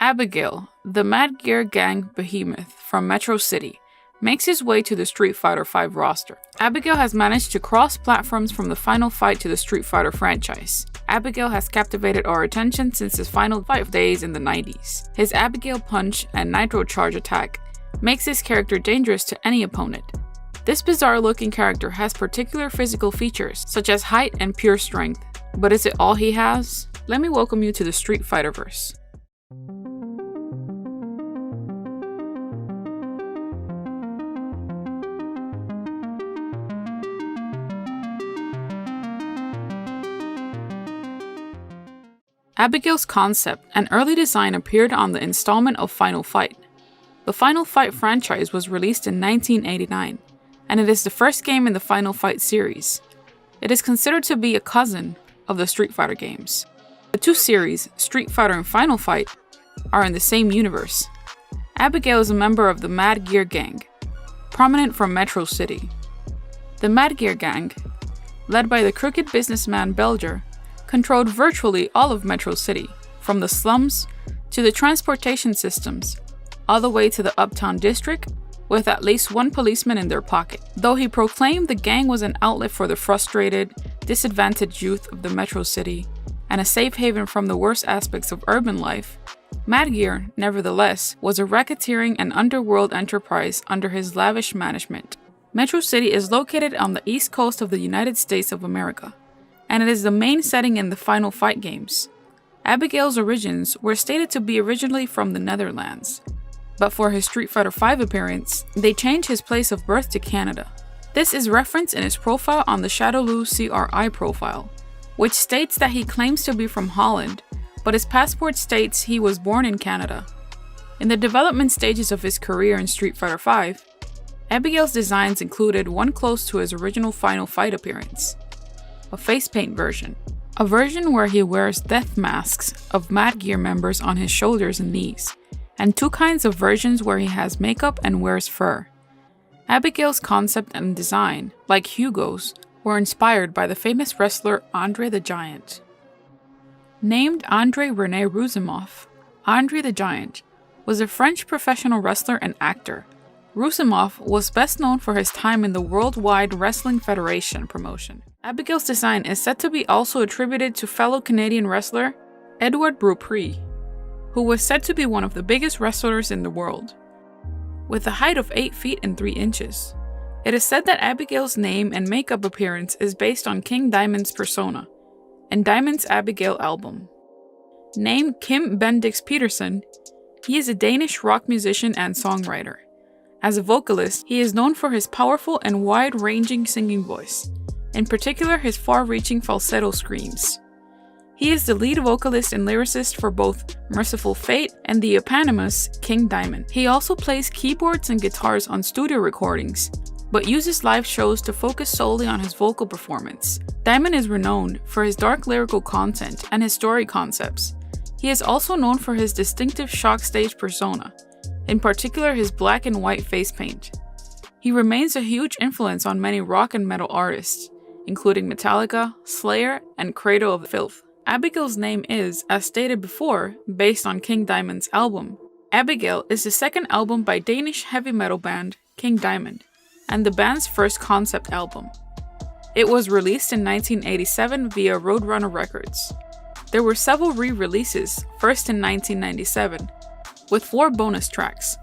Abigail, the Mad Gear Gang behemoth from Metro City, makes his way to the Street Fighter V roster. Abigail has managed to cross platforms from the Final Fight to the Street Fighter franchise. Abigail has captivated our attention since his Final Fight days in the 90s. His Abigail Punch and Nitro Charge attack makes his character dangerous to any opponent. This bizarre-looking character has particular physical features, such as height and pure strength. But is it all he has? Let me welcome you to the Street Fighterverse. Abigail's concept and early design appeared on the installment of Final Fight. The Final Fight franchise was released in 1989, and it is the first game in the Final Fight series. It is considered to be a cousin of the Street Fighter games. The two series, Street Fighter and Final Fight, are in the same universe. Abigail is a member of the Mad Gear Gang, prominent from Metro City. The Mad Gear Gang, led by the crooked businessman Belger, controlled virtually all of Metro City, from the slums to the transportation systems, all the way to the Uptown District, with at least one policeman in their pocket. Though he proclaimed the gang was an outlet for the frustrated, disadvantaged youth of the Metro City, and a safe haven from the worst aspects of urban life, Mad Gear, nevertheless, was a racketeering and underworld enterprise under his lavish management. Metro City is located on the east coast of the United States of America, and it is the main setting in the Final Fight games. Abigail's origins were stated to be originally from the Netherlands, but for his Street Fighter V appearance, they changed his place of birth to Canada. This is referenced in his profile on the Shadowloo CRI profile, which states that he claims to be from Holland, but his passport states he was born in Canada. In the development stages of his career in Street Fighter V, Abigail's designs included one close to his original Final Fight appearance, a face paint version. A version where he wears death masks of Mad Gear members on his shoulders and knees, and two kinds of versions where he has makeup and wears fur. Abigail's concept and design, like Hugo's, were inspired by the famous wrestler Andre the Giant. Named Andre René Roussimoff, Andre the Giant was a French professional wrestler and actor. Roussimoff was best known for his time in the Worldwide Wrestling Federation promotion. Abigail's design is said to be also attributed to fellow Canadian wrestler Edouard Beaupré, who was said to be one of the biggest wrestlers in the world, with a height of 8 feet and 3 inches. It is said that Abigail's name and makeup appearance is based on King Diamond's persona and Diamond's Abigail album. Named Kim Bendix Peterson, he is a Danish rock musician and songwriter. As a vocalist, he is known for his powerful and wide-ranging singing voice, in particular his far-reaching falsetto screams. He is the lead vocalist and lyricist for both Merciful Fate and the eponymous King Diamond. He also plays keyboards and guitars on studio recordings, but uses live shows to focus solely on his vocal performance. Diamond is renowned for his dark lyrical content and his story concepts. He is also known for his distinctive shock stage persona, in particular his black and white face paint. He remains a huge influence on many rock and metal artists, including Metallica, Slayer, and Cradle of Filth. Abigail's name is, as stated before, based on King Diamond's album. Abigail is the second album by Danish heavy metal band King Diamond, and the band's first concept album. It was released in 1987 via Roadrunner Records. There were several re-releases, first in 1997, with 4 bonus tracks,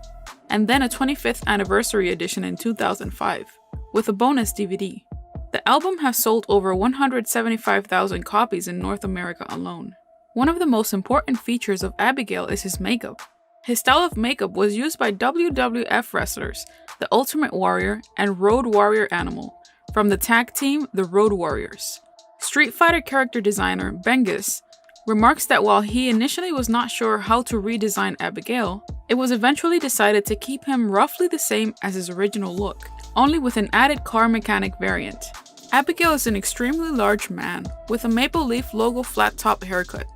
and then a 25th anniversary edition in 2005, with a bonus DVD. The album has sold over 175,000 copies in North America alone. One of the most important features of Abigail is his makeup. His style of makeup was used by WWF wrestlers, The Ultimate Warrior and Road Warrior Animal, from the tag team The Road Warriors. Street Fighter character designer Bengus remarks that while he initially was not sure how to redesign Abigail, it was eventually decided to keep him roughly the same as his original look, only with an added car mechanic variant. Abigail is an extremely large man with a Maple Leaf logo flat top haircut,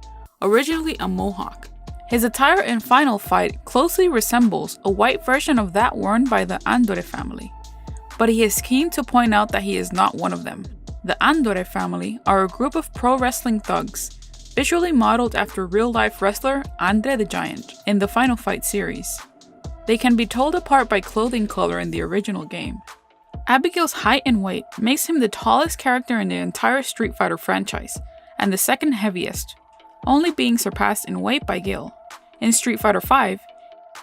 originally a mohawk. His attire in Final Fight closely resembles a white version of that worn by the Andore family, but he is keen to point out that he is not one of them. The Andore family are a group of pro wrestling thugs visually modeled after real-life wrestler Andre the Giant in the Final Fight series. They can be told apart by clothing color in the original game. Abigail's height and weight makes him the tallest character in the entire Street Fighter franchise, and the second heaviest, only being surpassed in weight by Gil. In Street Fighter V,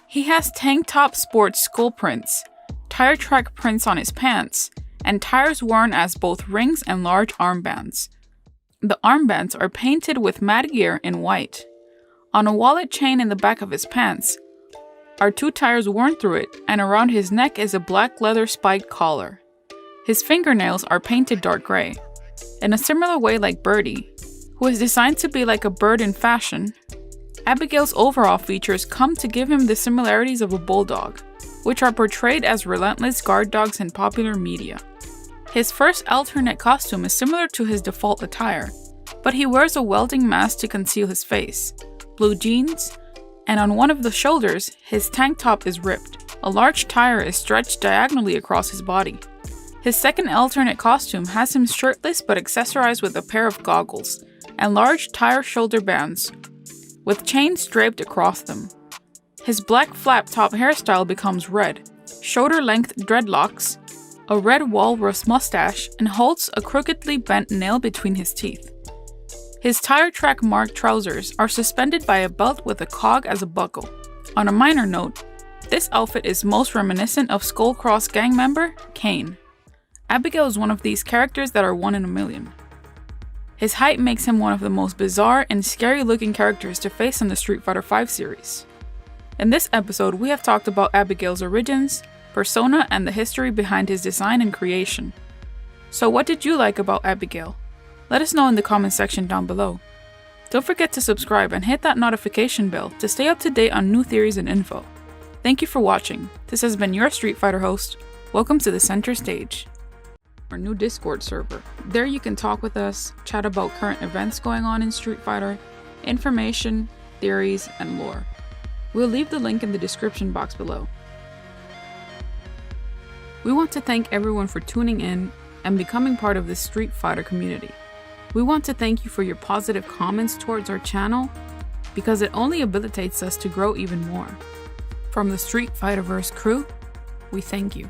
he has tank top sports skull prints, tire track prints on his pants, and tires worn as both rings and large armbands. The armbands are painted with matte gear in white. On a wallet chain in the back of his pants are 2 tires worn through it, and around his neck is a black leather spiked collar. His fingernails are painted dark gray. In a similar way like Birdie, who is designed to be like a bird in fashion, Abigail's overall features come to give him the similarities of a bulldog, which are portrayed as relentless guard dogs in popular media. His first alternate costume is similar to his default attire, but he wears a welding mask to conceal his face, blue jeans, and on one of the shoulders, his tank top is ripped. A large tire is stretched diagonally across his body. His second alternate costume has him shirtless but accessorized with a pair of goggles and large tire shoulder bands with chains draped across them. His black flap top hairstyle becomes red, shoulder-length dreadlocks, a red walrus mustache, and holds a crookedly bent nail between his teeth. His tire track marked trousers are suspended by a belt with a cog as a buckle. On a minor note, this outfit is most reminiscent of Skullcross gang member Kane. Abigail is one of these characters that are 1 in a million. His height makes him one of the most bizarre and scary looking characters to face in the Street Fighter V series. In this episode, we have talked about Abigail's origins, persona, and the history behind his design and creation. So what did you like about Abigail? Let us know in the comment section down below. Don't forget to subscribe and hit that notification bell to stay up to date on new theories and info. Thank you for watching. This has been your Street Fighter host. Welcome to the center stage. Our new Discord server. There you can talk with us, chat about current events going on in Street Fighter, information, theories, and lore. We'll leave the link in the description box below. We want to thank everyone for tuning in and becoming part of this Street Fighter community. We want to thank you for your positive comments towards our channel because it only habilitates us to grow even more. From the Street Fighterverse crew, we thank you.